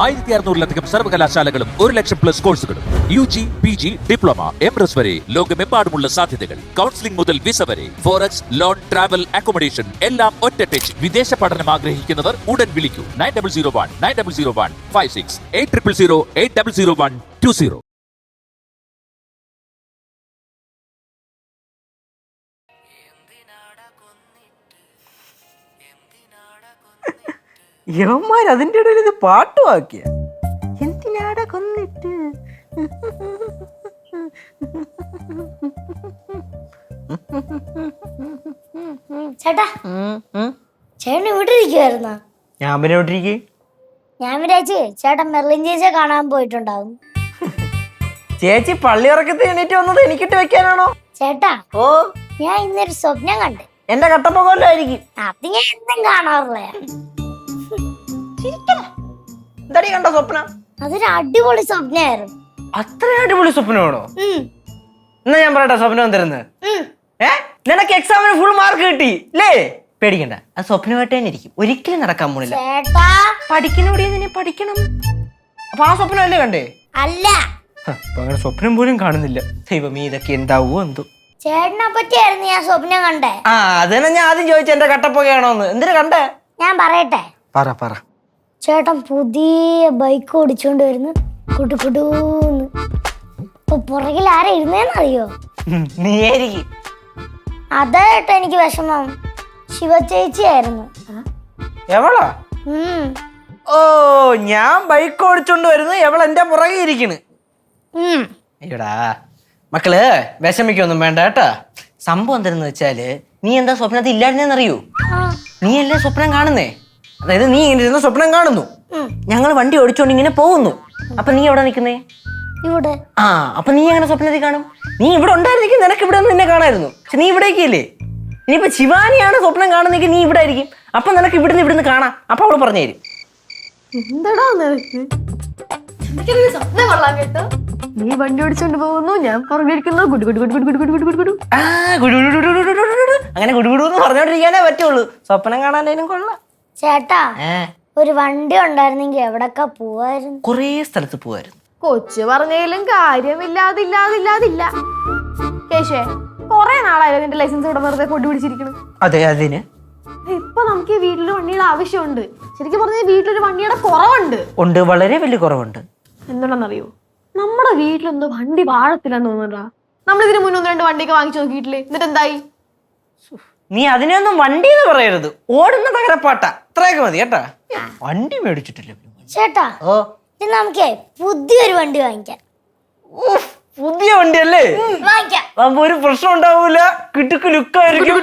1600-ലധികം സർവകലാശാലകളും 1,00,000+ കോഴ്സുകളും UG, PG, diploma, MS വരെ ലോകമെമ്പാടുമുള്ള സാധ്യതകൾ. കൗൺസിലിംഗ് മുതൽ വിസ വരെ, ഫോറക്സ്, ലോൺ, ട്രാവൽ, അക്കോമഡേഷൻ എല്ലാം ഒറ്റ ടച്ച്. വിദേശ പഠനം ആഗ്രഹിക്കുന്നവർ ഉടൻ വിളിക്കൂ 9001 56 800120. യവന്മാർ അതിൻ്റെ ഇടയിൽ ഇത് പാട്ടുമാക്കിയ എന്തിനാട കൊന്നിട്ട്. ചേട്ടാ ചേട്ടൻ ഇവിടെ ഇരിക്കുവായിരുന്നോ? ഞാൻ പിന്നെ ഇവിടെ ഇരിക്കേ. ഞാൻ വിചാരിച്ച് ചേട്ടൻ മെർലിൻ ചേച്ചിയെ കാണാൻ പോയിട്ടുണ്ടാവും. ചേച്ചി പള്ളി ഇറക്കത്ത് എണീറ്റ് വന്നത് എനിക്കിട്ട് വെക്കാനാണോ? ചേട്ടാ ഓ, ഞാൻ ഇന്നൊരു സ്വപ്നം കണ്ട്. എന്റെ കട്ടപ്പൊക്കല്ലായിരിക്കും. അത് ഞാൻ എന്തും കാണാറില്ല. എന്താടി കണ്ട സ്വപ്നം? അതൊരു അടിപൊളി സ്വപ്നമായിരുന്നു. അത്ര അടിപൊളി സ്വപ്നമാണോ? എന്നാ ഞാൻ പറയട്ടെ സ്വപ്നം തരുന്നത്. നിനക്ക് എക്സാമിന് ഫുൾ മാർക്ക് കിട്ടി അല്ലേ? പേടിക്കണ്ട, അത് സ്വപ്നമായിട്ട് തന്നെ ഇരിക്കും, ഒരിക്കലും നടക്കാൻ പോണില്ല. ചേട്ടാ പഠിക്കണോടി, നിന്നെ പഠിക്കണം. അപ്പൊ ആ സ്വപ്നം അല്ലേ കണ്ടേ? അല്ല, അങ്ങനെ സ്വപ്നം പോലും കാണുന്നില്ല. ദൈവമേ, ഇതൊക്കെ എന്താവോ എന്തോ. ചേട്ടനെ പറ്റിയായിരുന്നു ഞാൻ സ്വപ്നം കണ്ടേ. ആ, അതന്നെ ഞാൻ ആദ്യം ചോദിച്ച എന്റെ കട്ടപ്പൊക്കെയാണോന്ന്. എന്തിനാ കണ്ടേ? ഞാൻ പറയട്ടെ. പറ പറ. ചേട്ടൻ പുതിയ ബൈക്ക് ഓടിച്ചോണ്ട് വരുന്നു, കുടുകുടൂന്ന്. ഇപ്പൊ പുറകിൽ ആരാ ഇരുന്നേന്നറിയോ? നീയായിരിക്കും. അതായിട്ട് എനിക്ക് വിഷമം. ശിവചേച്ചിയായിരുന്നു. എവളാ? ഓ, ഞാൻ ബൈക്ക് ഓടിച്ചോണ്ട് വരുന്നു, എവൾ എന്റെ പുറകെ ഇരിക്കണ്. അയ്യോടാ മക്കള്, വിഷമിക്കൊന്നും വേണ്ട കേട്ടാ. സംഭവം എന്താണെന്ന് വെച്ചാല്, നീ എന്താ സ്വപ്നത്തിൽ ഇല്ലായിരുന്നറിയൂ? നീ അല്ലേ സ്വപ്നം കാണുന്നേ. അതായത് നീ ഇങ്ങനെ ഇരുന്ന സ്വപ്നം കാണുന്നു, ഞങ്ങൾ വണ്ടി ഓടിച്ചോണ്ട് ഇങ്ങനെ പോകുന്നു. അപ്പൊ നീ എവിടെ നിൽക്കുന്നേ? ഇവിടെ. ആ, അപ്പൊ നീ എങ്ങനെ സ്വപ്നത്തിൽ കാണും? നീ ഇവിടെ ഉണ്ടായിരുന്നെങ്കിൽ നിനക്ക് ഇവിടെ ഒന്ന് നിന്നെ കാണായിരുന്നു. പക്ഷെ നീ ഇവിടേക്കല്ലേ. ഇനിയിപ്പോ ശിവാനിയാണ് സ്വപ്നം കാണുന്നെങ്കിൽ നീ ഇവിടെ ആയിരിക്കും. അപ്പൊ നിനക്ക് ഇവിടുന്ന് കാണാം. അപ്പൊ അവള് പറഞ്ഞു തരും. എന്താടാ നിനക്ക്? സ്വപ്നം കൊള്ളാൻ കേട്ടോ. നീ വണ്ടി ഓടിച്ചോണ്ട് പോകുന്നു, ഞാൻ പുറകിരിക്കുന്നു. അങ്ങനെ ഗുഡുഗുഡു പറഞ്ഞോണ്ടിരിക്കാനേ പറ്റുള്ളൂ. സ്വപ്നം കാണാനും കൊള്ളാം. ചേട്ടാ, ഒരു വണ്ടി ഉണ്ടായിരുന്നെങ്കിൽ എവിടൊക്കെ പോവായിരുന്നു? കൊറേ സ്ഥലത്ത് പോവായിരുന്നു. കൊച്ചു പറഞ്ഞാലും കാര്യമില്ലാതില്ല. കേശേ, കൊറേ നാളായാലും നിന്റെ ലൈസൻസ് ഇവിടെ വെറുതെ കൊണ്ടുപിടിച്ചിരിക്കണം. അതെ, അതിന് ഇപ്പൊ നമുക്ക് ഈ വീട്ടില് വണ്ടിയുടെ ആവശ്യമുണ്ട്. ശരിക്കും പറഞ്ഞാൽ വീട്ടിലൊരു വണ്ടിയുടെ കുറവുണ്ട്. ഉണ്ട്, വളരെ വലിയ കുറവുണ്ട്. എന്തുകൊണ്ടെന്നറിയോ? നമ്മുടെ വീട്ടിലൊന്നും വണ്ടി വാഴത്തില്ലെന്ന് തോന്നുന്നുണ്ടാ. നമ്മളിതിന് മുന്നേ 1-2 വണ്ടിയൊക്കെ വാങ്ങിച്ചു നോക്കിയിട്ടില്ലേ? എന്നിട്ട് എന്തായി? നീ അതിനൊന്നും വണ്ടി എന്ന് പറയരുത്. ഓടുന്ന തകരപ്പാട്ട, അത്രയൊക്കെ മതി കേട്ടാ. വണ്ടി മേടിച്ചിട്ടില്ല. ചേട്ടാ, ഓ, ഇത് നമുക്കേ പുതിയൊരു വണ്ടി വാങ്ങിക്കാം. പുതിയ വണ്ടിയല്ലേ? വാങ്ങിക്കാം. അപ്പൊ ഒരു പ്രശ്നം ഉണ്ടാവൂല. കിട്ടുക്ക് ലുക്കായിരിക്കും.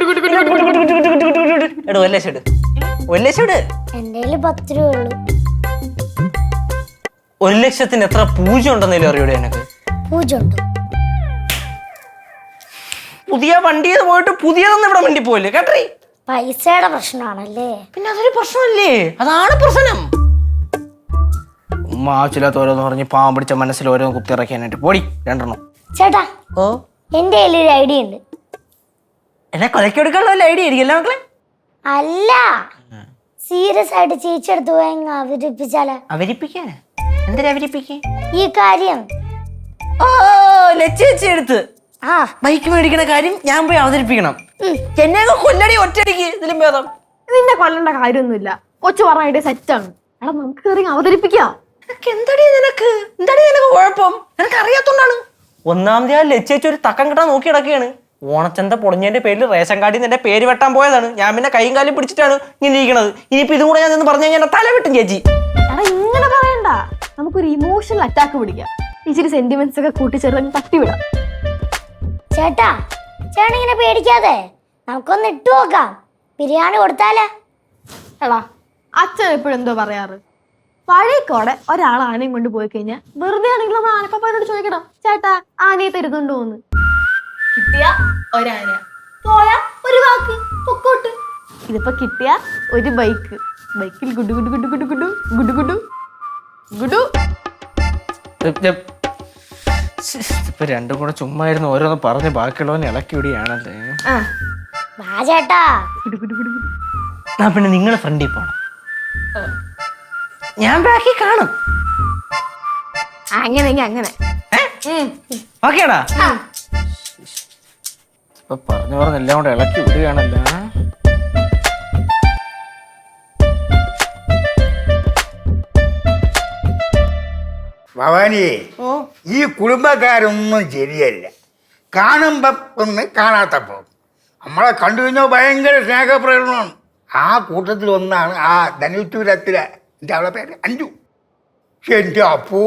എടോ, 1,00,000 എന്റെ 10 രൂപ ഉള്ളു. 1,00,000 എത്ര പൂജ്യം ഉണ്ടെന്നേലും അറിയൂടെ എനക്ക്? പൂജുണ്ട്. പുതിയ വണ്ടിയിൽ പോയിട്ട് പുതിയതൊന്നും ഇവിടെ വണ്ടി പോയില്ലേ കേട്ടേ? പൈസയുടെ പ്രശ്നമാണല്ലേ? പിന്നെ അതൊരു പ്രശ്നമല്ലേ? അതാണ് പ്രശ്നം. ആവശ്യമില്ലാത്ത ഓരോന്ന് പറഞ്ഞ് പാവം പിടിച്ച മനസ്സിൽ ഓരോന്ന് കുത്തിറക്കാനായിട്ട് പോടി 2 ചേട്ടാ, ഓ, എന്റെ കയ്യിൽ ഒരു ഐഡിയ ഉണ്ട്. എന്നെ കൊലക്കെടുക്കാനുള്ള ഐഡിയ ആയിരിക്കും മക്കളെ? അല്ല, സീരിയസ് ആയിട്ട് ചേച്ചി എടുത്ത് പോയി അവതരിപ്പിച്ചാലോ? അവരിപ്പിക്കാനാ? എന്തിനാ അവരിപ്പിക്കേ? ഈ കാര്യം ഓ, ലച്ചേച്ചി എടുത്ത് ബൈക്ക് മേടിക്കണ കാര്യം ഞാൻ പോയി അവതരിപ്പിക്കണം. എന്നെയൊക്കെ കൊല്ലടി ഒറ്റയടിക്ക്. ഇതിലും ഭേദം. നിന്നെ കൊല്ലേണ്ട കാര്യമൊന്നുമില്ല. കൊച്ചു പറഞ്ഞ ഐഡിയ സെറ്റാണ്. എടാ, നമുക്ക് കയറി അവതരിപ്പിക്കാം. എന്താടി നിനക്ക് കുഴപ്പം? നിനക്ക് അറിയാത്തോണ്ടാണ്. ഒന്നാമതേ ആ ലച്ചേച്ചി ഒരു തക്കം കിട്ടാൻ നോക്കി കിടക്കുകയാണ്. ഓണച്ചന്ത പൊളിഞ്ഞതിന്റെ പേരിൽ റേഷൻ കാർഡിൽ നിന്ന് എന്റെ പേര് വെട്ടാൻ പോയതാണ്. ഞാൻ പിന്നെ കൈയും കാലും പിടിച്ചിട്ടാണ് ഇങ്ങനെ ഇരിക്കണത്. ഇനിയിപ്പോ ഇതും കൂടെ ഞാൻ എന്ന് പറഞ്ഞു കഴിഞ്ഞാൽ തല വെട്ടും ചേച്ചി. എടാ, ഇങ്ങനെ പറയണ്ട. നമുക്കൊരു ഇമോഷണൽ അറ്റാക്ക് പിടിക്കാം. ഇച്ചിരി സെന്റിമെന്റ്സ് ഒക്കെ കൂട്ടിച്ചേർന്ന് തട്ടിവിടാം. ചേട്ടാ, ചേട്ടൻ ഇങ്ങനെ പേടിക്കാതെ നമുക്കൊന്ന് ഇട്ടു നോക്കാം. ബിരിയാണി കൊടുത്താലേ? എടാ, അച്ഛൻ എപ്പോഴും എന്തോ പറയാറ്, വഴിക്കോടെ ഒരാൾ ആനയും കൊണ്ട് പോയി കഴിഞ്ഞാൽ വെറുതെ ആണെങ്കിൽ നമ്മൾ ആനപ്പാപ്പാനോട് ചോദിക്കണം, ചേട്ടാ ആനയെ തരുന്നുണ്ടോന്ന്. കിട്ടിയ ഒരാന, പോയാ ഒരു വാക്ക്, പൊക്കോട്ട്. ഇതിപ്പോ കിട്ടിയ ഒരു ബൈക്ക്. ബൈക്കിൽ ഗുഡു ഗുഡു ഗുഡു ഗുഡു ഗുഡു ഗുഡു ഗുഡു ഗുഡു. ഇപ്പൊ 2 കൂടെ ചുമ്മാ ഇരുന്ന് ഓരോന്ന് പറഞ്ഞ് ബാക്കിയുള്ളവനെ ഇളക്കി വിടിയാണല്ലേ. ചേട്ടാ, പിന്നെ നിങ്ങളെ ഫ്രണ്ടിൽ പോണം. ഞാൻ ബാക്കി കാണും. അങ്ങനെയെങ്കിൽ അങ്ങനെ. ഓക്കെയാണോ? ഇപ്പൊ പറഞ്ഞെല്ലാം കൂടെ ഇളക്കി വിടുകയാണല്ലോ. ഭവാനിയെ ഈ കുടുംബക്കാരൊന്നും ശരിയല്ല. കാണുമ്പം ഒന്ന് കാണാത്തപ്പോൾ നമ്മളെ കണ്ടു കഴിഞ്ഞാൽ ഭയങ്കര സ്നേഹപ്രകടനമാണ്. ആ കൂട്ടത്തിൽ ഒന്നാണ് ആ ധനുത്തൂരത്തിലെ എൻ്റെ അവളെ പേര് അഞ്ചു. എൻ്റെ അപ്പോ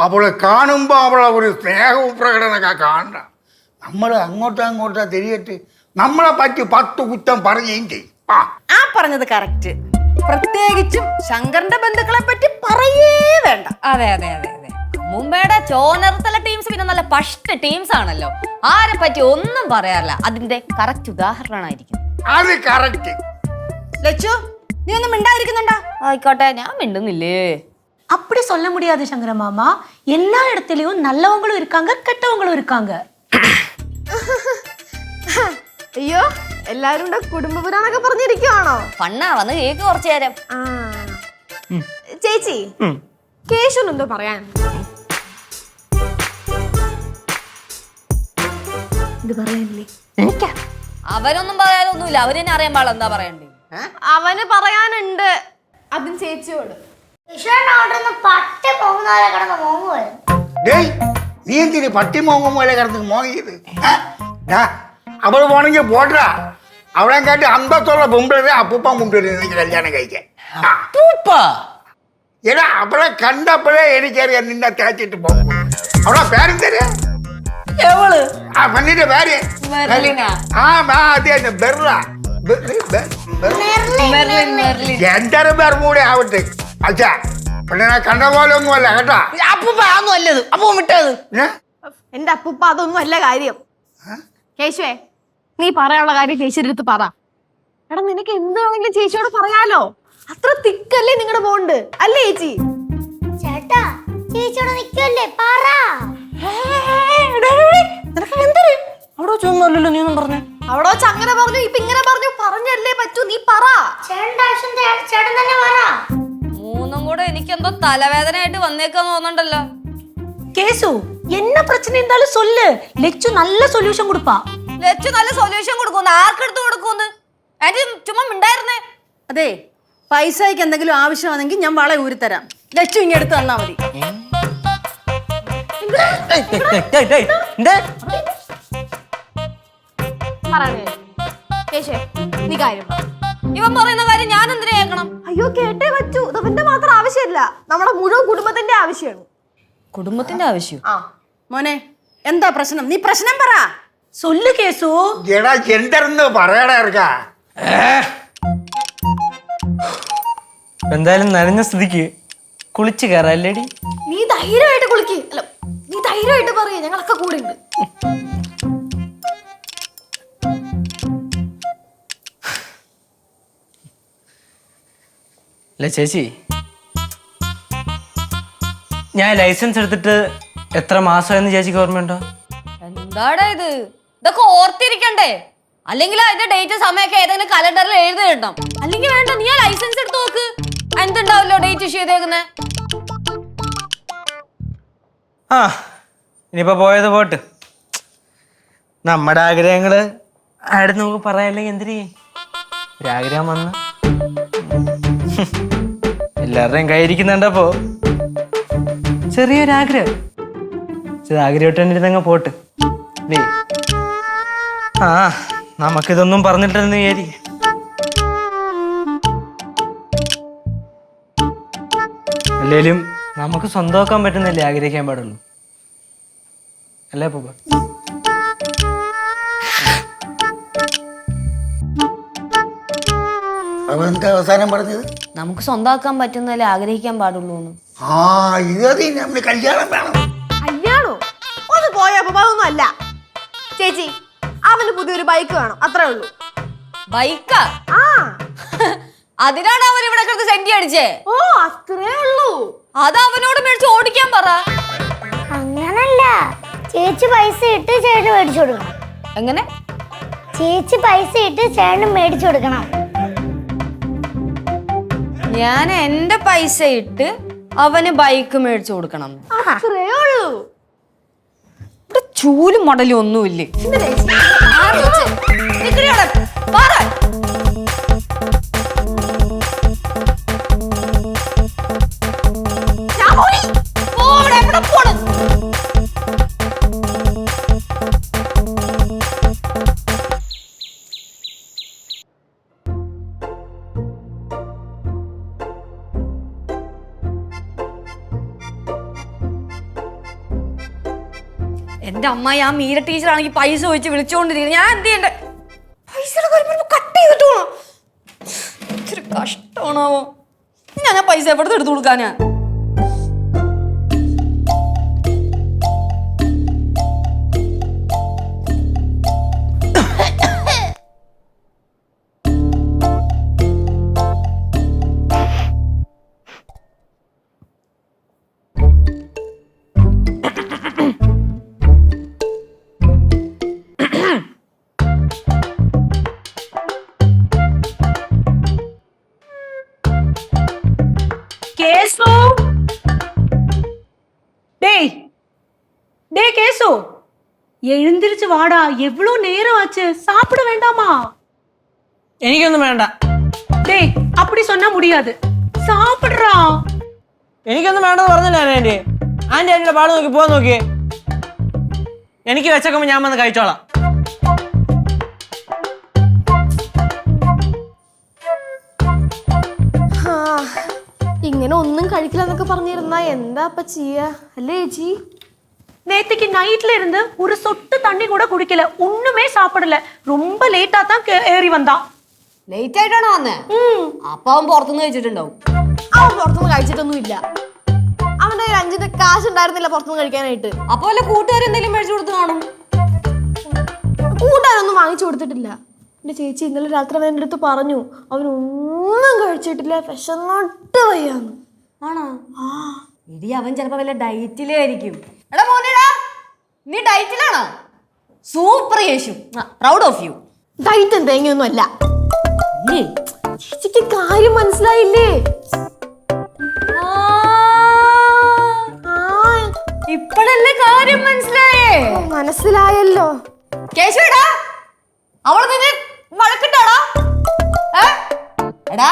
അവളെ കാണുമ്പോൾ അവളെ ഒരു സ്നേഹവും പ്രകടനമൊക്കെ കാണണ്ട. നമ്മൾ അങ്ങോട്ടോ തിരിയിട്ട് നമ്മളെ പറ്റി 10 കുറ്റം പറയുകയും ചെയ്യും. ആ പറഞ്ഞത് കറക്റ്റ്. പ്രത്യേകിച്ചും ശങ്കറിന്റെ ബന്ധുക്കളെ പറ്റി പറയേ വേണ്ട. അതെ അതെ അതെ അതെ. മുംബൈയുടെ ചോനർത്തല ടീംസ് പിന്നെ നല്ല പഷ്ട് ടീംസ് ആണല്ലോ. ആരെ പറ്റി ഒന്നും പറയാറില്ല. അതിന്റെ കറക്റ്റ് ഉദാഹരണമായിരിക്കും അത്. കറക്റ്റ്. ലച്ചു, നീ ഒന്നും മിണ്ടാതിരിക്കുന്നുണ്ടാ? ആയിക്കോട്ടെ, ഞാൻ മിണ്ടുന്നില്ലേ. அப்படி சொல்ல முடியாது சங்கர மாமா. எல்லா இடத்துலயும் நல்லவங்களும் இருக்காங்க, கெட்டவங்களும் இருக்காங்க. അയ്യോ, എല്ലാരും കൂടെ കുടുംബ പുരാണൊക്കെ പറഞ്ഞിരിക്കുവാണോ? ഫണ്ണാ, വന്ന് കേക്ക് കുറച്ചു നേരം. ചേച്ചി, കേശുന് എന്തോ പറയാൻ? ഇത് പറയാനില്ലേ? അവനൊന്നും പറയാനൊന്നുമില്ല. അവന് തന്നെ അറിയാൻ പാടില്ല എന്താ പറയണ്ടേ. അവന് പറയാനുണ്ട്. അതും ചേച്ചിയോട്. പട്ടി പോകുന്നവരെ കിടന്ന് മോങ്ങുമായിരുന്നു. നീ എന്തിന് പട്ടി മോങ്ങും പോലെ കിടന്ന് മോങ്ങിയത്? അവള് പോണെങ്കിൽ പോട്ടാ. അവളെ കാട്ടി അന്തത്തുള്ള മുമ്പിൽ അപ്പൂപ്പ മുമ്പിൽ എനിക്ക് കല്യാണം കഴിക്കാൻ. എടാ, അവളെ കണ്ടപ്പോഴേ എനിക്കറിയാം നിന്നെ തേച്ചിട്ട് പോകും. അവളെ പേരെന്തര്? ആ പെണ്ണിന്റെ പേര് അതെ ബെർല. എന്തൊരു ബെർമൂടെ ആവട്ടെ. അച്ഛാ, പെണ്ണിനെ കണ്ട പോലെ ഒന്നും അല്ല കേട്ടാ. അപ്പൂപ്പ ആന്നും അല്ലത്. അപ്പൂ വിട്ടത്. എന്റെ അപ്പൂപ്പ അതൊന്നും അല്ല കാര്യം. കേശുവേ, നീ പറയാനുള്ള കാര്യം ചേച്ചിയുടെ അടുത്ത് പറ. എടാ, നിനക്ക് എന്ത് വേണമെങ്കിലും ചേച്ചിയോട് പറയാലോ. അത്ര തിക്കല്ലേ നിങ്ങളുടെ ബോണ്ട്, അല്ലേ ചേച്ചി? ചേട്ടാ, ചേച്ചിയോട് നിക്കല്ലേ, പറ. അവിടെ ചെന്നല്ലോ നീ ഒന്നും പറഞ്ഞു. അവിടെ വെച്ച് അങ്ങനെ പറഞ്ഞു, ഇപ്പൊ ഇങ്ങനെ പറഞ്ഞു. പറഞ്ഞല്ലേ പറ്റൂ, നീ പറ. ചേട്ടൻ തന്നെ പറ. മൂന്നും കൂടെ എനിക്ക് എന്തോ തലവേദനയായിട്ട് വന്നേക്കാന്ന് തോന്നണ്ടല്ലോ. கேசு, என்ன பிரச்சனை இருந்தாலும் சொல்லு. லெச்சு நல்ல சொல்யூஷன் கொடுப்பா. ലച്ചു നല്ല സൊല്യൂഷൻ കൊടുക്കുന്നു. ആർക്കെടുത്ത് കൊടുക്കുന്നു? എന്റെ ചുമ്മാ മിണ്ടായിരുന്നേ. അതെ, പൈസയ്ക്ക് എന്തെങ്കിലും ആവശ്യമാണെങ്കിൽ ഞാൻ വള ഊരിത്തരാം. ലച്ചു ഇങ്ങെടുത്ത് തന്നാ മതി. പറയണേ കേശുവേ, നീ കാര്യം പറ. ഇവൻ പറയുന്ന കാര്യം ഞാൻ എന്തിനാ കേൾക്കണം? അയ്യോ, കേട്ടേ പറ്റൂ. ഇതവന്റെ മാത്രം ആവശ്യമില്ല, നമ്മുടെ മുഴുവൻ കുടുംബത്തിന്റെ ആവശ്യമാണ്. കുടുംബത്തിന്റെ ആവശ്യം. മോനെ, എന്താ പ്രശ്നം? നീ പ്രശ്നം പറ. சொல்லு கேசு. എടാ, എന്തെന്ന് പറയടാ ഇറക്കാ. എന്തായാലും നനഞ്ഞ സ്ഥിതിക്ക് കുളിച്ച് കയറല്ലേടി. നീ ധൈര്യമായിട്ട് കുളിക്ക്. അല്ല, നീ ധൈര്യമായിട്ട് പറയേ, ഞങ്ങളൊക്കെ കൂടെ ഉണ്ട്. അല്ല ചേച്ചി, ഞാൻ ലൈസൻസ് എടുത്തിട്ട് എത്ര മാസമായെന്ന് ചേച്ചിക്ക് ഓർമ്മയുണ്ടോ? എന്താടാ ഇത്? ഇതൊക്കെ ഓർത്തിരിക്കണ്ടേ? അല്ലെങ്കിൽ അതിന്റെ ഡേറ്റ് സമയമൊക്കെ ഏതെങ്കിലും കലണ്ടറിൽ എഴുതി ഇടണം. അല്ലെങ്കിൽ വേണ്ട, നീ ആ ലൈസൻസ് എടുത്ത് നോക്ക്. എന്തുണ്ടാവല്ലോ ഡേറ്റ് ഇഷ്യൂ ചെയ്തേക്കുന്നേ. ആ, ഇനിയിപ്പോ പോയത് പോട്ട്. നമ്മുടെ ആഗ്രഹങ്ങള് ആടെ നമുക്ക് പറയാല്ലെങ്കിൽ എന്തിനീ ഒരാഗ്രഹം വന്ന് എല്ലാവരുടെയും കയ്യിരിക്കുന്നുണ്ടപ്പോ ചെറിയൊരാഗ്രഹം. ആഗ്രഹമായിട്ടങ്ങ് പോട്ട്. ആ, നമുക്കിതൊന്നും പറഞ്ഞിട്ടെന്ന് വിചാരി. അല്ലേലും നമുക്ക് സ്വന്തമാക്കാൻ പറ്റുന്നില്ലേ ആഗ്രഹിക്കാൻ പാടുള്ളൂ, അല്ലേ പൂപ്പ? അവനെന്താ അവസാനം പറഞ്ഞത്? നമുക്ക് സ്വന്തമാക്കാൻ പറ്റുന്നല്ലേ ആഗ്രഹിക്കാൻ പാടുള്ളൂ. ആ, ഇത് നമ്മള് കല്യാണം വേണം. കല്യാണോ? ഒന്ന് പോയാ അതൊന്നും അല്ല ചേച്ചി. അവന് പുതിയൊരു ബൈക്ക് വേണം, അത്രേ ഉള്ളൂ. ബൈക്കാ? ആ, അതിനാണ് അവൻ ഇവിടെ കിടന്ന് സെന്റി അടിച്ചേ. ഓ, അത്രേ ഉള്ളൂ. അത് അവനോട് മേടിച്ച് ഓടിക്കാൻ പറ. അങ്ങനല്ല, ചേച്ചി പൈസ ഇട്ട് ചേട്ടന് മേടിച്ചു കൊടുക്കണം. എങ്ങനെ? ചേച്ചി പൈസ ഇട്ട് ചേട്ടന് മേടിച്ചു കൊടുക്കണം. ഞാൻ എന്റെ പൈസ ഇട്ട് അവന് ബൈക്ക് മേടിച്ചു കൊടുക്കണം. അത്രേ ഉള്ളൂ. ഇവിടെ ചൂലും മടലും ഒന്നുമില്ലേ? എന്റെ അമ്മായി ആ മീര ടീച്ചർ ആണെങ്കിൽ പൈസ ചോദിച്ച് വിളിച്ചോണ്ടിരിക്കുന്നത്. ഞാൻ എന്ത് ചെയ്യണ്ടേ? പൈസയുടെ കാര്യം കട്ട് ചെയ്തിട്ട് പോണം. ഇച്ചിരി കഷ്ടമാണാവോ. ഞാൻ ആ പൈസ എവിടെ എടുത്തു കൊടുക്കാനാ? கேசு டேய் டேய் கேசு எழுந்திருச்சு வாடா எவ்வளவு நேரம் ஆச்சு சாப்பிட வேண்டாமா എനിക്കൊന്നും വേണ്ട. டேய் அப்படி சொன்னா முடியாது சாப்பிடுறா എനിക്കൊന്നും വേണ്ടെന്ന് പറഞ്ഞില്ല ആന്റി. ആന്റിയുടെ പാട് നോക്കി പോകാൻ നോക്കിയേ. എനിക്ക് വെച്ചേക്കുമ്പോ ഞാൻ വന്ന് കഴിച്ചോളാം. ഇങ്ങനെ ഒന്നും കഴിക്കില്ല എന്നൊക്കെ പറഞ്ഞിരുന്നാ എന്താ അപ്പൊ ചെയ്യാ? അല്ലേ ചേച്ചി? நேத்துக்கு நைட்ல இருந்து ஒரு சொட்டு தண்ணி கூட குடிக்கல ஒண்ணுமே சாப்பிடல ரொம்ப லேட்டா தான் ஏறி வந்தான் ലേറ്റ് ആയിട്ടാണോ വന്നേ? അപ്പൊ അവൻ പുറത്തുനിന്ന് കഴിച്ചിട്ടുണ്ടാവും. അവൻ പുറത്തുനിന്ന് കഴിച്ചിട്ടൊന്നും ഇല്ല. അവന്റെ കയ്യിൽ 5 കാശ് ഉണ്ടായിരുന്നില്ല പുറത്തുനിന്ന് കഴിക്കാനായിട്ട്. അപ്പൊ വല്ല കൂട്ടുകാരെന്തെങ്കിലും മേടിച്ചു കൊടുത്ത് കാണും. കൂട്ടാനൊന്നും വാങ്ങിച്ചു കൊടുത്തിട്ടില്ല. എന്റെ ചേച്ചി ഇന്നലെ രാത്രി അവൻ എൻ്റെ അടുത്ത് പറഞ്ഞു അവനൊന്നും കഴിച്ചിട്ടില്ല, വിശന്നിട്ട് വയ്യാന്ന്. ആണോ? ഇടി അവൻ ചിലപ്പോ വല്ല ഡയറ്റിലായിരിക്കും. എടാ മോനെടാ, നീ ഡയറ്റിലാണോ? Super Yeshu, proud of you. ഡയറ്റും തേങ്ങയൊന്നും അല്ല. ചേച്ചിക്ക് കാര്യം മനസ്സിലായില്ലേ? ഇപ്പോഴല്ലേ കാര്യം മനസ്സിലായേ? മനസ്സിലായല്ലോ. കേശുടാ, അവള് നിന്നെ വഴക്കിട്ടാടാ? എടാ,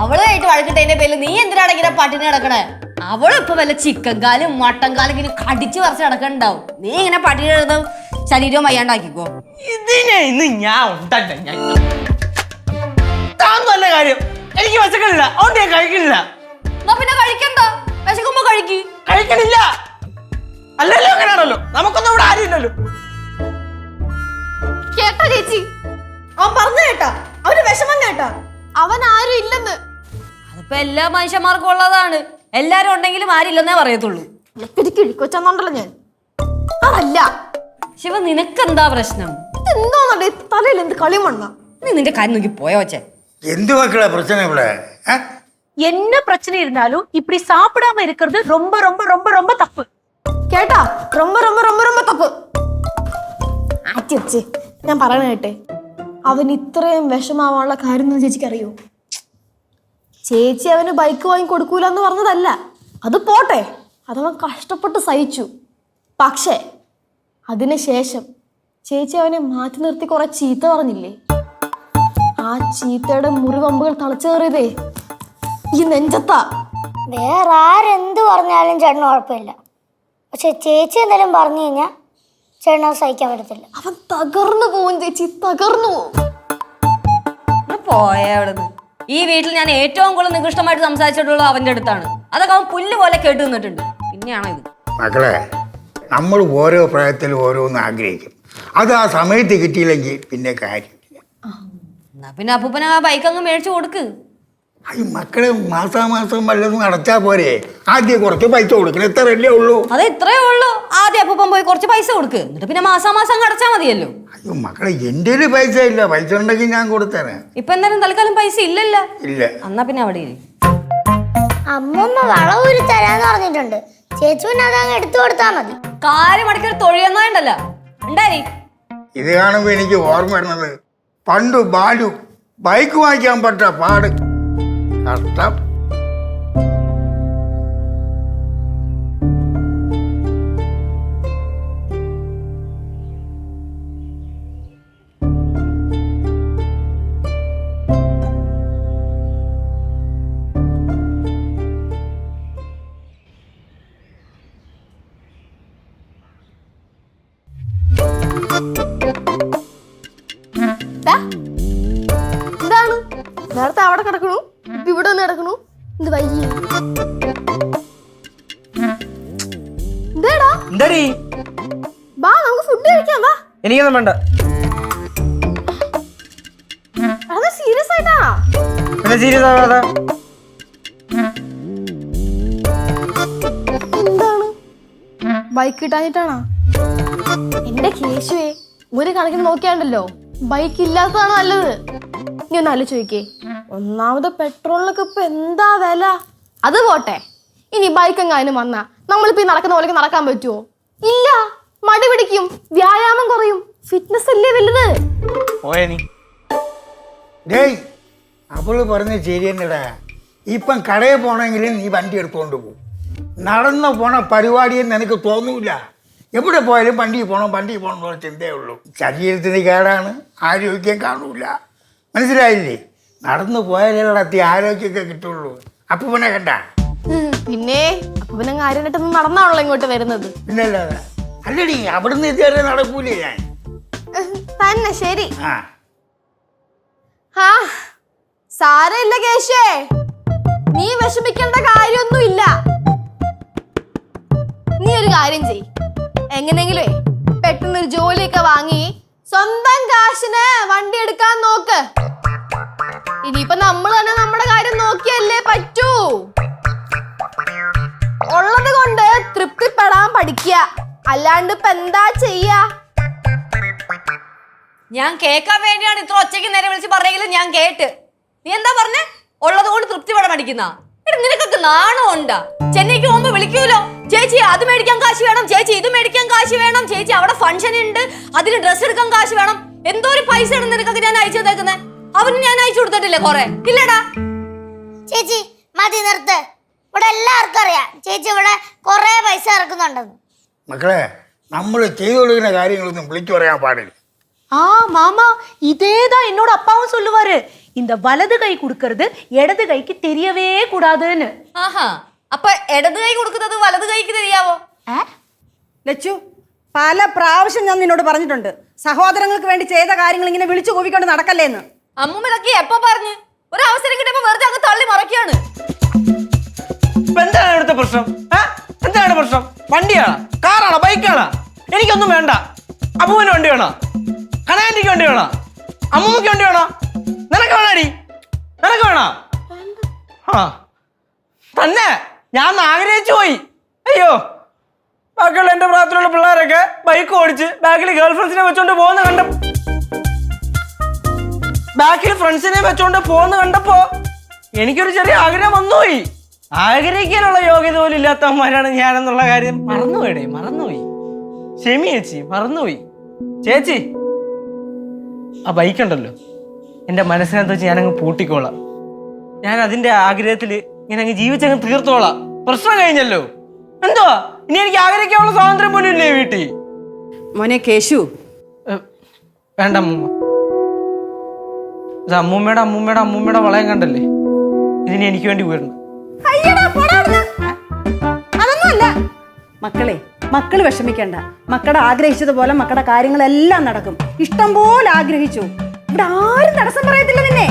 അവളുമായിട്ട് വഴക്കിട്ടതിന്റെ പേരിൽ നീ എന്തിനാണ് ഇങ്ങനെ പട്ടിണി കിടക്കണേ? അവളിപ്പോ വല്ല ചിക്കൻ കാലും മട്ടൻ കാലും ഇങ്ങനെ കടിച്ചു പറിച്ച് കിടക്കണ്ടാവും. നീ ഇങ്ങനെ പട്ടിണി കിടന്ന ശരീരവും വയ്യാണ്ടാക്കിക്കോ. ഇതിനെ ഇന്ന് ഞാൻ ഉണ്ടല്ലേ. ഞാൻ നല്ല കാര്യം. എനിക്ക് വിശക്കണില്ല, അതുകൊണ്ട് ഞാൻ കഴിക്കണില്ല. എന്നാ പിന്നെ കഴിക്കണ്ട, വിശക്കുമ്പോ കഴിക്കണില്ല. അല്ലല്ലോ, അങ്ങനെയാണല്ലോ. നമുക്കൊന്നും ഇവിടെ ആരുമില്ലല്ലോ. കേട്ടോ ചേച്ചി? അവൻ പറഞ്ഞു കേട്ടാ, അവന് വിഷമം കേട്ടാ. അവൻ ആരും ഇല്ലെന്ന്. അതിപ്പോ എല്ലാ മനുഷ്യന്മാർക്കും ഉള്ളതാണ്. എല്ലാരും ഉണ്ടെങ്കിലും ആരില്ലെന്നേ പറയത്തുള്ളൂ. കിഴിക്കൊച്ചെന്നുണ്ടല്ലോ ഞാൻ. അതല്ല ശിവ, നിനക്കെന്താ പ്രശ്നം? എന്താന്നല്ലേ തലയിൽ എന്ത് കളി മണ്ണ? നീ നിന്റെ കാര്യം നോക്കി പോയോ വച്ചേ? എന്ത് മക്കളെ പ്രശ്നം ഇവിടെ? என்ன பிரச்சனை இருந்தாலும் இப்படி சாப்பிடாம இருக்கிறது ரொம்ப ரொம்ப ரொம்ப ரொம்ப தப்பு. കേട്ടാ? ரொம்ப ரொம்ப ரொம்ப ரொம்ப തപ്പ്. ആച്ചി ഞാൻ പറയണ കേട്ടെ, അവൻ ഇത്രയും വിഷമാവാനുള്ള കാര്യം ചേച്ചിക്ക് അറിയോ? ചേച്ചി അവന് ബൈക്ക് വാങ്ങി കൊടുക്കൂല എന്ന് പറഞ്ഞതല്ല. അത് പോട്ടെ, അതവൻ കഷ്ടപ്പെട്ട് സഹിച്ചു. പക്ഷേ അതിനുശേഷം ചേച്ചി അവനെ മാറ്റി നിർത്തി കുറെ ചീത്ത പറഞ്ഞില്ലേ? ആ ചീത്തയുടെ മുറിവമ്പുകൾ തളച്ചു കയറിയതേ ഈ നെഞ്ചത്താ. വേറെ ആരെന്ത് പറഞ്ഞാലും ചേട്ടന് കുഴപ്പമില്ല. പക്ഷെ ചേച്ചി എന്തെങ്കിലും പറഞ്ഞു കഴിഞ്ഞാൽ ചേട്ടന് സഹിക്കാൻ പറ്റത്തില്ല. അവൻ തകർന്നു പോവും ചേച്ചി, തകർന്നു പോവും. പോയ അവിടുന്ന്. ഈ വീട്ടിൽ ഞാൻ ഏറ്റവും കൂടുതൽ നികൃഷ്ടമായിട്ട് സംസാരിച്ചിട്ടുള്ളത് അവന്റെ അടുത്താണ്. അതൊക്കെ അവൻ പുല്ല് പോലെ കേട്ടു നിന്നിട്ടുണ്ട്. പിന്നെയാണോ ഇത്? മക്കളെ, നമ്മൾ ഓരോ പ്രായത്തിൽ ഓരോന്ന് ആഗ്രഹിക്കും. അത് ആ സമയത്ത് കിട്ടിയില്ലെങ്കിൽ പിന്നെ കാര്യമില്ല. എന്നാ പിന്നെ അപ്പൂപ്പന ആ ബൈക്ക് അങ്ങ് മേടിച്ചു കൊടുക്ക്. ഈ മക്കളെ മാസാമാസം വല്ലതും അടച്ചാൽ പോരെ? ആദ്യം കുറച്ച് പൈസ കൊടുക്കണം, എത്രയല്ലേ ഉള്ളൂ? അത് ഇത്രയേ ഉള്ളൂ. ആദ്യം അപ്പൂപ്പൻ പോയി കുറച്ച് പൈസ കൊടുക്ക്, എന്നിട്ട് പിന്നെ മാസാമാസം അങ്ങ് അടച്ചാൽ മതിയല്ലോ. അയ്യോ മക്കളെ, എൻ്റെ പൈസ ഇല്ല. പൈസ ഉണ്ടെങ്കിൽ ഞാൻ കൊടുത്തരാം. ഇപ്പൊ എന്തായാലും തൽക്കാലം പൈസ ഇല്ലല്ലോ. ഇല്ല. എന്നാ പിന്നെ അവിടെ അമ്മമ്മ വളവൂരി തരാന്ന് പറഞ്ഞിട്ടുണ്ട്. ചേച്ചി പിന്നെ അതങ്ങ് എടുത്തു കൊടുത്താൽ മതി. കാര്യം അടക്കൊരു തൊഴിലെന്നോണ്ടല്ല ഉണ്ടായി. ഇത് കാണുമ്പോൾ എനിക്ക് ഓർമ്മ വരുന്നത് പണ്ട് ബാലു ബൈക്ക് വാങ്ങിക്കാൻ പറ്റ പാട്. കഷ്ടം. എന്താണ് നേരത്തെ അവിടെ കിടക്കണു ഇപ്പൊ ഇവിടെ വന്ന് കിടക്കണു എന്ത് വൈകി എന്തേടാ എന്താടി വാ നമുക്ക് ഫുഡ് കഴിക്കാം വാ എനിക്കൊന്നും വേണ്ട. അത് സീരിയസ് ആയിട്ടാ പിന്നെ സീരിയസ് ആവാതെ എന്താണ് ബൈക്ക് കിട്ടാഞ്ഞിട്ടാണോ? എന്റെ കേശുവേ ഒരു കണക്കിന് നോക്കിയാണ്ടല്ലോ ബൈക്ക് ഇല്ലാത്തതാണ് നല്ലത്. നീ ഒന്ന് ആലോചിക്കേ, ഒന്നാമത് പെട്രോളിനൊക്കെ ഇപ്പൊ എന്താ വില. അത് പോട്ടെ, ഇനി ബൈക്ക് എങ്ങാനും വന്നാ നമ്മളിപ്പോ ഈ നടക്കുന്ന പോലെയൊക്കെ നടക്കാൻ പറ്റുമോ? ഇല്ല, മടി പിടിക്കും, വ്യായാമം കുറയും. ഫിറ്റ്നസ് അല്ലേ വലുത്. പോയനി ഡേയ് അവള് പറഞ്ഞ ശരി തന്നെടാ. ഇപ്പം കടയിൽ പോകണമെങ്കിൽ നീ വണ്ടി എടുത്തുകൊണ്ട് പോകും. നടന്നു പോണ പരിപാടിയെന്ന് എനിക്ക് തോന്നൂല. എവിടെ പോയാലും വണ്ടി പോകണം എന്നുള്ള ചിന്തയേ ഉള്ളൂ. ശരീരത്തിന് കേടാണ്, ആരോഗ്യം കാണൂല. മനസ്സിലായില്ലേ? നടന്നു പോയാലേ ആരോഗ്യമൊക്കെ കിട്ടുള്ളൂ. അപ്പൂപ്പനെ കണ്ട പിന്നെ അപ്പൊ കാര്യമായിട്ടൊന്നും നടന്നാണല്ലോ ഇങ്ങോട്ട് വരുന്നത്. പിന്നല്ലാതെ അല്ലടി, അവിടുന്ന് ഇതുവരെ നടക്കൂലേ ഞാൻ. തന്നെ ശരി. ആ ആ സാരമില്ല കേശേ, നീ വിഷമിക്കേണ്ട കാര്യമൊന്നും ഇല്ല. നീ ഒരു കാര്യം ചെയ്, എങ്ങനെങ്കിലേ പെട്ടെന്നൊരു ജോലിയൊക്കെ വാങ്ങി സ്വന്തം കാശിന് വണ്ടി എടുക്കാൻ നോക്ക്. ഇനിയിപ്പൊ നമ്മൾ തന്നെ നമ്മുടെ കാര്യം നോക്കിയല്ലേ പറ്റൂ. ഉള്ളത് കൊണ്ട് തൃപ്തിപ്പെടാൻ പഠിക്കുക, അല്ലാണ്ട് ഇപ്പൊ എന്താ ചെയ്യാ? ഞാൻ കേൾക്കാൻ വേണ്ടിയാണ് ഇത്ര ഒച്ചയ്ക്ക് നേരെ വിളിച്ച് പറഞ്ഞെങ്കിലും ഞാൻ കേട്ട്. നീ എന്താ പറഞ്ഞേ? ഉള്ളത് കൊണ്ട് തൃപ്തിപ്പെടാൻ പഠിക്കുന്ന നിനക്കൊക്കെ നാണമുണ്ടാ? ചെന്നൈക്ക് പോകുമ്പോ വിളിക്കൂലോ, ചേച്ചി അത് മേടിക്കാൻ കാശ് വേണം, ചേച്ചി ഇത് മേടിക്കാൻ കാശ് വേണം, ചേച്ചി അവിടെ ഫംഗ്ഷൻ ഉണ്ട് അതിന് ഡ്രസ്സ് എടുക്കാൻ കാശ് വേണം. എന്തോ ഒരു പൈസ ആണ് നിനക്കൊക്കെ ഞാൻ അയച്ചു തേക്കുന്നേ. അവന് ഞാൻ അയച്ചു കൊടുത്തിട്ടില്ലേ കൊറേ? ഇല്ലടാ ചേച്ചി മതി നിർത്ത്. ഇവിടെ എല്ലാവർക്കും അറിയാം ചേച്ചി ഇവിടെ കുറെ പൈസ ഇറക്കുന്നുണ്ടെന്ന്. മക്കളെ, നമ്മൾ ചെയ്തു കൊടുക്കുന്ന കാര്യങ്ങളൊന്നും വിളിച്ചു പറയാൻ പാടില്ല. மாமா இதேதான் என்னோட அப்பாவும் சொல்லுவாரு. இந்த வலது கை கொடுக்கறது இடது கைக்கு தெரியவே கூடாதுன்னு. ആഹാ, അപ്പൊ ഇടത് കൈ കൊടുക്കുന്നത് വലത് കൈക്ക് தெரியாവോ? ലച്ചു, പല പ്രാവശ്യം ഞാൻ നിന്നോട് പറഞ്ഞിട്ടുണ്ട് സഹോദരങ്ങൾക്ക് വേണ്ടി ചെയ്ത കാര്യങ്ങൾ ഇങ്ങനെ വിളിച്ചു കൂവിക്കൊണ്ട് നടക്കല്ലേന്ന്. അമ്മൂമ്മ ഇതൊക്കെ എപ്പോ പറഞ്ഞു? ഒരു അവസരം കിട്ടിയപ്പോ വെറുതെ അങ്ങ് തള്ളി മറക്കുകയാണ്. ഇപ്പൊ എന്താണ് ഇവിടുത്തെ പ്രശ്നം? എന്താണ് പ്രശ്നം? വണ്ടിയാണോ, കാറാണോ, ബൈക്കാണോ? എനിക്കൊന്നും വേണ്ട. അപ്പൂവിന് വണ്ടി വേണോ? കണാൻറ്റിക്ക് വണ്ടി വേണോ? അമ്മൂമ്മക്ക് വണ്ടി വേണോ? നിനക്ക് വേണോടി? നിനക്ക് വേണോ? ആ തന്നെ ഞാൻ ആഗ്രഹിച്ചു പോയി. അയ്യോ, ബാക്കിയുള്ള എന്റെ പ്രായത്തിലുള്ള പിള്ളേരൊക്കെ ബൈക്ക് ഓടിച്ച് ബാക്കിൽ ഗേൾ ഫ്രണ്ട്സിനെ വെച്ചോണ്ട് പോകുന്ന കണ്ടപ്പോ എനിക്കൊരു ചെറിയ ആഗ്രഹം വന്നുപോയി. ആഗ്രഹിക്കാനുള്ള യോഗ്യത പോലും ഇല്ലാത്തവന്മാരാണ് ഞാനെന്നുള്ള കാര്യം മറന്നുപോയി. ക്ഷമി ചേച്ചി, മറന്നുപോയി. ചേച്ചി, ആ ബൈക്ക് ഉണ്ടല്ലോ, എൻ്റെ മനസ്സിനകത്ത് വെച്ച് ഞാനങ്ങ് പൂട്ടിക്കോളാം. ഞാൻ അതിൻ്റെ ആഗ്രഹത്തിൽ ഇങ്ങനെ അങ്ങ് ജീവിച്ചങ്ങ് തീർത്തോളാം. പ്രശ്നം കഴിഞ്ഞല്ലോ. എന്തുവാ ഇനി എനിക്ക് ആഗ്രഹിക്കാനുള്ള സ്വാതന്ത്ര്യം പോലും ഇല്ലേ വീട്ടിൽ? മോനെ കേശു, വേണ്ട അമ്മൂമ്മ. ഇത് അമ്മൂമ്മയുടെ വളയം കണ്ടല്ലേ, ഇതിന് എനിക്ക് വേണ്ടി ഉയർന്നു. അതൊന്നുമല്ല മക്കളെ. മക്കള് വിഷമിക്കണ്ട. മക്കളുടെ ആഗ്രഹിച്ചതുപോലെ മക്കളുടെ കാര്യങ്ങളെല്ലാം നടക്കും. ഇഷ്ടം പോലെ ആഗ്രഹിച്ചു. ഇവിടെ ആരും തടസ്സം പറയത്തില്ല നിന്നെ.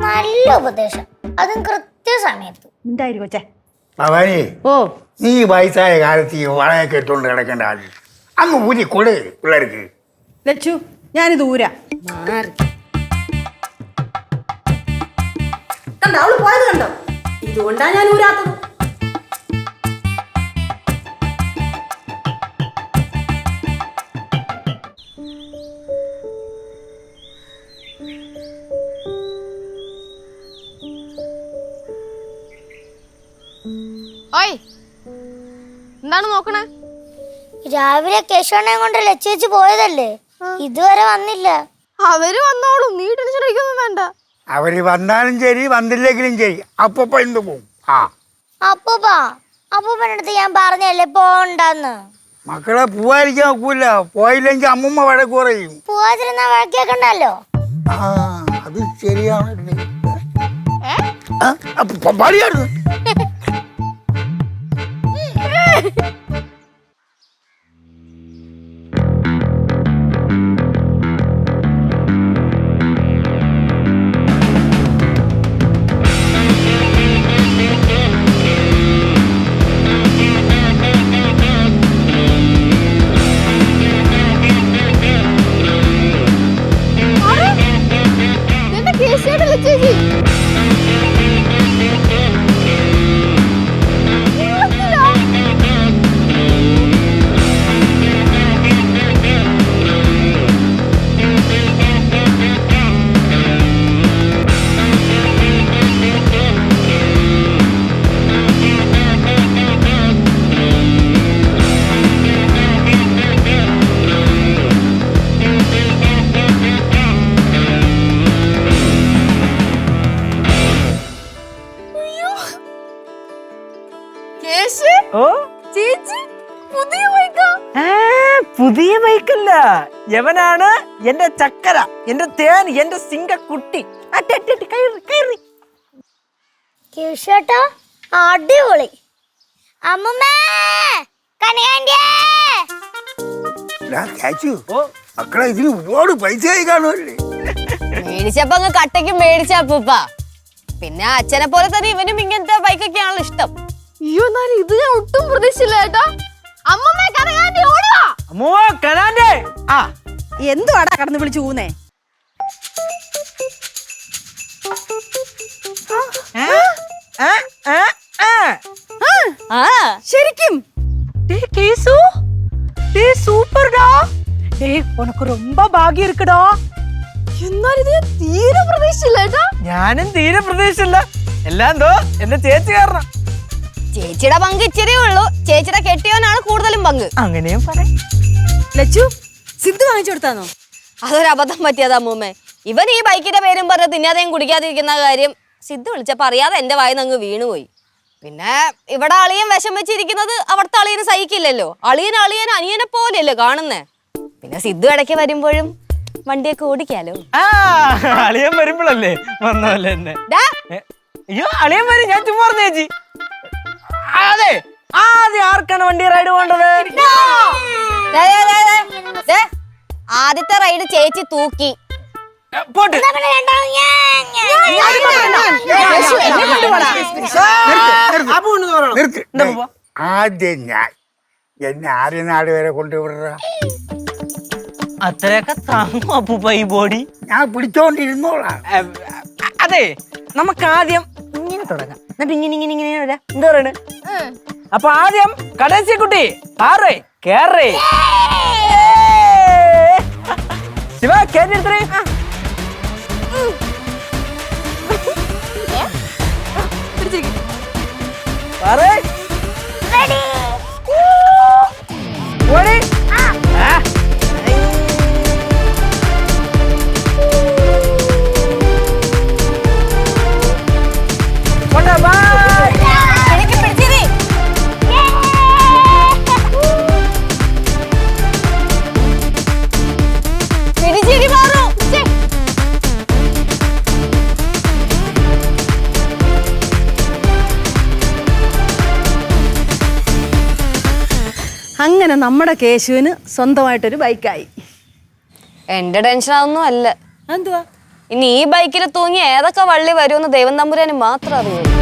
നല്ല ഉപദേശം, അതും കൃത്യസമയത്ത്. ഉണ്ടായിരിക്കോച്ചേ. ഭവാനി, ഓ, നീ വയസ്സായ കാലത്ത് ഈ വളയൊക്കെ ഇട്ടുകൊണ്ട് കിടക്കേണ്ട ആള് അങ്ങ് ഊരി കൊട് പിള്ളേർക്ക്. ലച്ചു, ഞാനിത് ഊരാ. കണ്ടോ അവള് പോയത് കണ്ടോ? ഇതുകൊണ്ടാ ഞാൻ ഊരാത്തത്. ഓയ്, എന്താണ് നോക്കണേ? രാവിലെ കേശവണ്ണയും കൊണ്ട് ലച്ചേച്ചി പോയതല്ലേ, ഇതുവരെ വന്നില്ല. അവര് വന്നോളും, നീ ടെൻഷൻ അടിക്കൊന്നും വേണ്ട. അവര് വന്നാലും ശരി വന്നില്ലെങ്കിലും ശരി അപ്പൊ എന്ത് പോവും. ആ അപ്പൂപ്പനടുത്ത് ഞാൻ പറഞ്ഞല്ലേ പോണ്ടെന്ന്. മക്കളെ പോവാതിരിക്കാൻ ഒക്കൂല. പോയില്ലെങ്കിൽ അമ്മൂമ്മ വഴക്ക് പറയും. പോവാതിരുന്ന വഴക്കേക്കണ്ടല്ലോ. ആ അത് ശരിയാണല്ലേ. പടിയായിരുന്നു ഓ ചേച്ചി പുതിയ ബൈക്കാ? പുതിയ ബൈക്കല്ല, യവനാണ് എന്റെ ചക്കര, എന്റെ തേൻ, എന്റെ സിംഗക്കുട്ടി. കയറി. കേശേട്ടാ അടിപൊളി. അമ്മമ്മേ കനകാന്റിയേ. മക്കളെ ഇതിന് ഒരുപാട് പൈസ ആയി കാണുമല്ലേ? മേടിച്ചപ്പോ അങ്ങ് കട്ടയ്ക്ക് മേടിച്ച അപ്പൂപ്പ. പിന്നെ അച്ഛനെ പോലെ തന്നെ ഇവനും ഇങ്ങനത്തെ ബൈക്കൊക്കെയാണല്ലോ ഇഷ്ടം. അയ്യോ എന്നാലും ഇത് ഞാൻ ഒട്ടും പ്രതീക്ഷിച്ചില്ല ചേട്ടാ. അമ്മമ്മേ കനകാന്റി ഓടുക. അമ്മോ കനാന്റെ. ആ എന്തുവാടാ കടന്ന് വിളിച്ചു ഊന്നേ? ആ ശരിക്കും டேய் கேசு டேய் சூப்பர்டா டேய் உனக்கு ரொம்ப பாக்கியம் இருக்குடா. എന്നാൽ ഇത് ഞാൻ തീരെ പ്രതീക്ഷിച്ചില്ല ചേട്ടാ. ഞാനും തീരെ പ്രതീക്ഷിച്ചില്ല. എല്ലാം എന്തോ എന്റെ ചേച്ചി കാരണം. ചേച്ചിയുടെ പങ്ക് ഇച്ചിരിയേ ഉള്ളൂ. ചേച്ചിയുടെ കെട്ടിയവനാണ് കൂടുതലും പങ്ക്. അങ്ങനെയും പറയാം. ലച്ചു സിദ്ധു വാങ്ങിച്ചു കൊടുത്താന്നോ? അതൊരു അബദ്ധം പറ്റിയതാ അമ്മൂമ്മേ. ഇവൻ ഈ ബൈക്കിന്റെ പേരും പറഞ്ഞ് തിന്നാതെയും കുടിക്കാതിരിക്കുന്ന കാര്യം സിദ്ധു വിളിച്ചപ്പോ അറിയാതെ എന്റെ വായിന്ന് അങ്ങ് വീണുപോയി. പിന്നെ ഇവിടെ അളിയൻ വിഷം വെച്ചിരിക്കുന്നത് അവിടുത്തെ അളിയന് സഹിക്കില്ലല്ലോ. അളിയൻ അനിയനെ പോലെയല്ലോ കാണുന്നേ. പിന്നെ സിദ്ധു ഇടയ്ക്ക് വരുമ്പോഴും വണ്ടിയൊക്കെ ഓടിക്കാലോ. അളിയൻ വരുമ്പോഴല്ലേ വന്നല്ലേ എന്നെ. ഡാ, അയ്യോ അളിയൻ വരും, ഞാൻ ചുമ്മാ പറഞ്ഞു ചേച്ചി. അതെ ആദ്യം ആർക്കാണ് വണ്ടി റൈഡ് പോകേണ്ടത്? ദേ, ദേ, ദേ, ദേ. ആദ്യത്തെ റൈഡ് ചേച്ചി തൂക്കി. പോട്ട്. ആദ്യം ഞാൻ എന്നെ ആര്യനാട് വരെ കൊണ്ടുവിട. അത്രയൊക്കെ താങ്ങും അപ്പൂപ്പ ഈ ബോഡി? ഞാൻ പിടിച്ചോണ്ടിരുന്നോളാം. അതെ നമുക്ക് ആദ്യം ഇങ്ങനെ തുടങ്ങാം, എന്നിട്ട് ഇങ്ങനെ വരാം. എന്താ പറയണേ? അപ്പൊ ആദ്യം കടേശി കുട്ടി പാറേ കേറേ. ശിവ കേട്ടെടുത്തേ. പാറേ ഓടി. എനിക്ക് പിടിച്ചിരി. പിടിച്ചിരി മാറൂ. അങ്ങനെ നമ്മുടെ കേശുവിന് സ്വന്തമായിട്ടൊരു ബൈക്കായി. എന്റെ ടെൻഷൻ അതൊന്നും അല്ല. എന്തുവാ? ഇനി ഈ ബൈക്കിൽ തൂങ്ങി ഏതൊക്കെ വള്ളി വരുമെന്ന് ദൈവം തമ്പുരാന് മാത്രം അറിയുള്ളൂ.